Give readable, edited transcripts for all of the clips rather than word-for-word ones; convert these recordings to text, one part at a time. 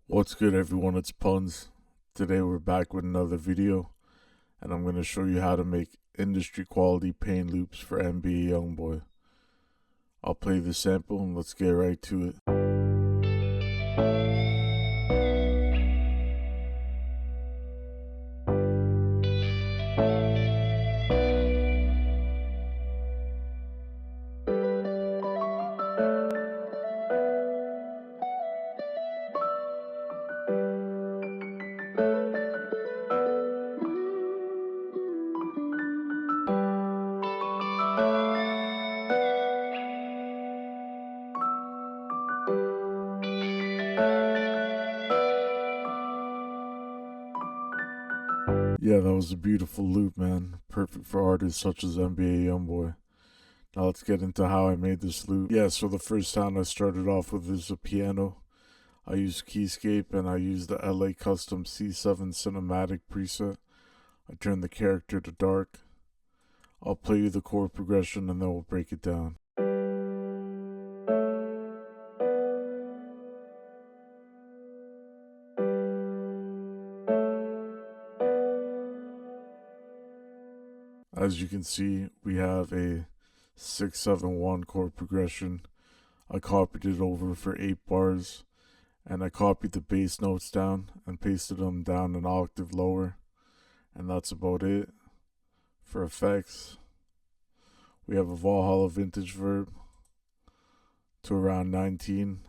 What's good, everyone? It's Punz. Today we're back with another video, and I'm going to show you how to make industry quality pain loops for Nba Youngboy. I'll play the sample and let's get right to it. Yeah, that was a beautiful loop, man. Perfect for artists such as Nba Youngboy. Now let's get into how I made this loop. Yeah, so the first sound I started off with is a piano. I used Keyscape and I used the LA Custom C7 Cinematic preset. I turned the character to dark. I'll play you the chord progression and then we'll break it down. As you can see, we have a 6-7-1 chord progression. I copied it over for 8 bars, and I copied the bass notes down and pasted them down an octave lower, and that's about it. For effects, we have a Valhalla vintage verb to around 19,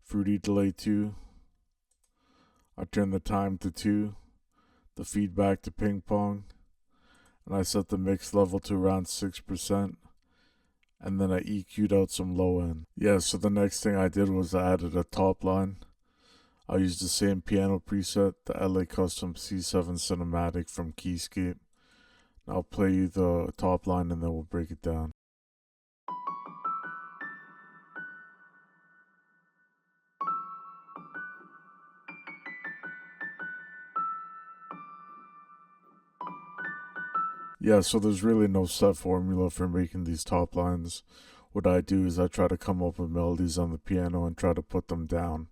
fruity delay 2, I turn the time to 2, the feedback to ping pong, and I set the mix level to around 6%, and then I EQ'd out some low end. Yeah, so the next thing I did was I added a top line. I used the same piano preset, the LA Custom C7 Cinematic from Keyscape. I'll play you the top line and then we'll break it down. Yeah, so there's really no set formula for making these top lines. What I do is I try to come up with melodies on the piano and try to put them down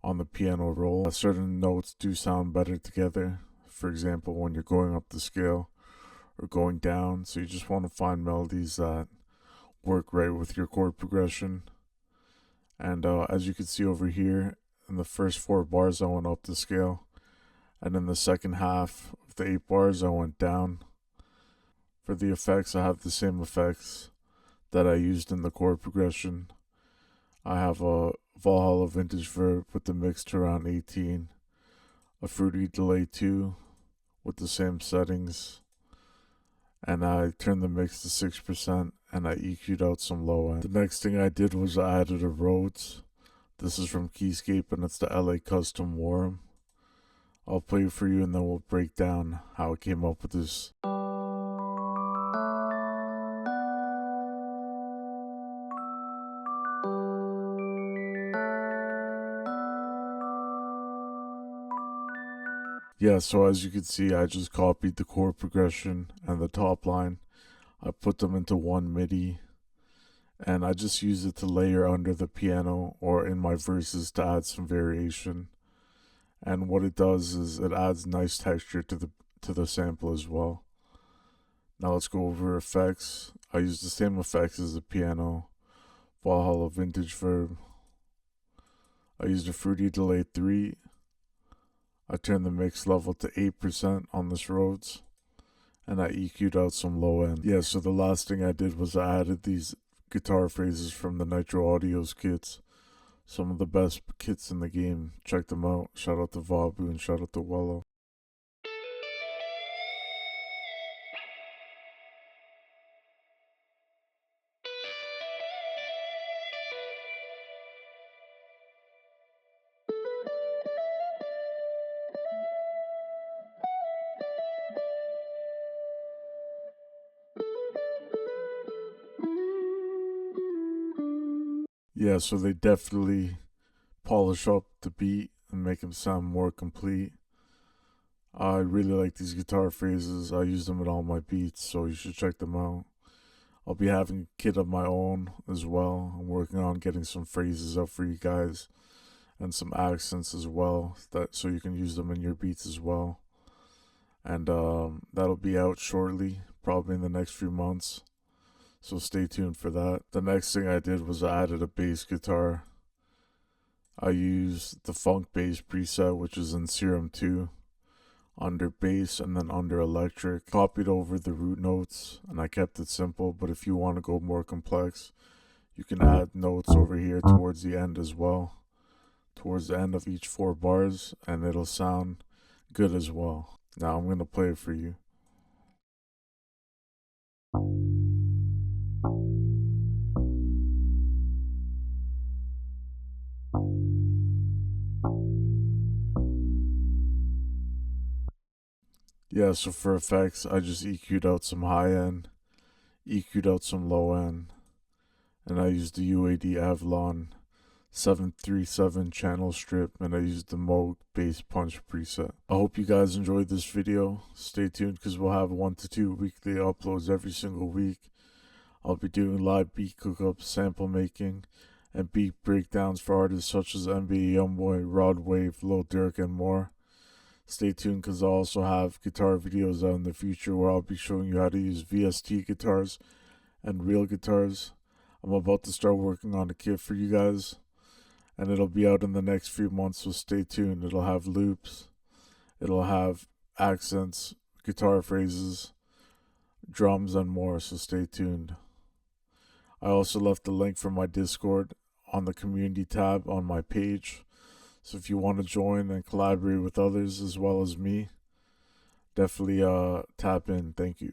on the piano roll. Certain notes do sound better together. For example, when you're going up the scale or going down. So you just want to find melodies that work right with your chord progression. And as you can see over here, in the first 4 bars I went up the scale. And in the second half of the 8 bars I went down. For the effects, I have the same effects that I used in the chord progression. I have a Valhalla vintage verb with the mix to around 18, a fruity delay 2 with the same settings, and I turned the mix to 6% and I EQ'd out some low end. The next thing I did was I added a Rhodes. This is from Keyscape and it's the LA Custom Warm. I'll play it for you and then we'll break down how I came up with this. Yeah, so as you can see, I just copied the chord progression and the top line. I put them into one MIDI, and I just use it to layer under the piano or in my verses to add some variation. And what it does is it adds nice texture to the sample as well. Now let's go over effects. I use the same effects as the piano. Valhalla vintage verb. I used a fruity delay 3. I turned the mix level to 8% on this Rhodes, and I EQ'd out some low end. Yeah, so the last thing I did was I added these guitar phrases from the Nitro Audios kits. Some of the best kits in the game. Check them out. Shout out to Vabu and shout out to Wello. Yeah, so they definitely polish up the beat and make them sound more complete. I really like these guitar phrases. I use them in all my beats, so you should check them out. I'll be having a kit of my own as well. I'm working on getting some phrases up for you guys and some accents as well, that so you can use them in your beats as well. And that'll be out shortly, probably in the next few months. So stay tuned for that. The next thing I did was I added a bass guitar. I used the funk bass preset, which is in Serum 2, under bass and then under electric. Copied over the root notes and I kept it simple, but if you want to go more complex, you can add notes over here towards the end as well, towards the end of each 4 bars, and it'll sound good as well. Now I'm going to play it for you. Yeah, so for effects, I just EQ'd out some high end, EQ'd out some low end, and I used the UAD Avalon 737 channel strip, and I used the Moog bass punch preset. I hope you guys enjoyed this video. Stay tuned because we'll have 1 to 2 weekly uploads every single week. I'll be doing live beat cookups, sample making, and beat breakdowns for artists such as Nba Youngboy, Rod Wave, Lil Durk, and more. Stay tuned because I'll also have guitar videos out in the future where I'll be showing you how to use VST guitars and real guitars. I'm about to start working on a kit for you guys, and it'll be out in the next few months, so stay tuned. It'll have loops, it'll have accents, guitar phrases, drums, and more, so stay tuned. I also left the link for my Discord on the community tab on my page. So if you want to join and collaborate with others as well as me, definitely tap in. Thank you.